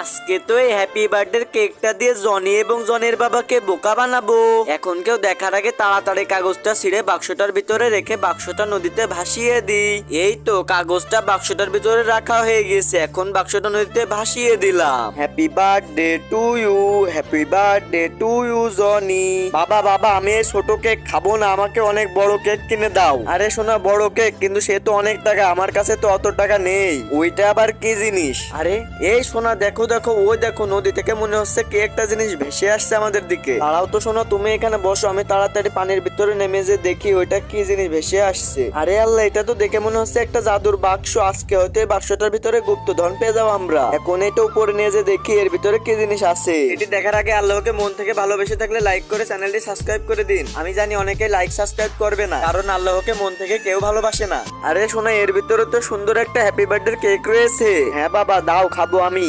আজকে তো এই হ্যাপি বার্থডে কেকটা দিয়ে জনি এবং জনের বাবাকে বোকা বানাবো। এখন কেউ দেখার আগে তাড়াতাড়ি কাগজটা ছিঁড়ে বাক্সটার ভিতরে রেখে বাক্সটা নদীতে ভাসিয়ে দিই। এই তো কাগজটা বাক্সটার ভিতরে রাখা হয়ে গেছে, এখন বাক্সটা নদীতে ভাসিয়ে দিলাম। Happy birthday to you, happy birthday to you Johnny. বাবা বাবা, আমি এই ছোট কেক খাবো না, আমাকে অনেক বড় কেক কিনে দাও। আরে শোনা, বড় কেক কিন্তু সে তো অনেক টাকা, আমার কাছে তো অত টাকা নেই। ওইটা আবার কি জিনিস? আরে এই শোনা, দেখো দেখো, ওই দেখো নদী থেকে মনে হচ্ছে কি একটা জিনিস ভেসে আসছে আমাদের দিকে। দাঁড়াও তো শোনো, তুমি এখানে বসো, আমি তাড়াতাড়ি পানির ভিতরে নেমে যে দেখি ওইটা কি জিনিস ভেসে আসছে। আরে আল্লাহ, এটা তো দেখে মনে হচ্ছে একটা জাদুর বাক্স। আজকে হয়তো এই বাক্সটার ভিতরে গুপ্তধন পেয়ে যাবো আমরা। এখন এটা উপরে নিয়ে যে দেখি এর ভিতরে কি জিনিস আছে। এটি দেখার আগে আল্লাহকে মন থেকে ভালোবেসে থাকলে লাইক করে চ্যানেলটি সাবস্ক্রাইব করে দিন। আমি জানি অনেকে লাইক সাবস্ক্রাইব করবে না, কারণ আল্লাহকে মন থেকে কেউ ভালোবাসে না। আরে শোনা, এর ভিতরে তো সুন্দর একটা হ্যাপি বার্থডে কেক রয়েছে। হ্যাঁ বাবা, দাও, খাবো আমি।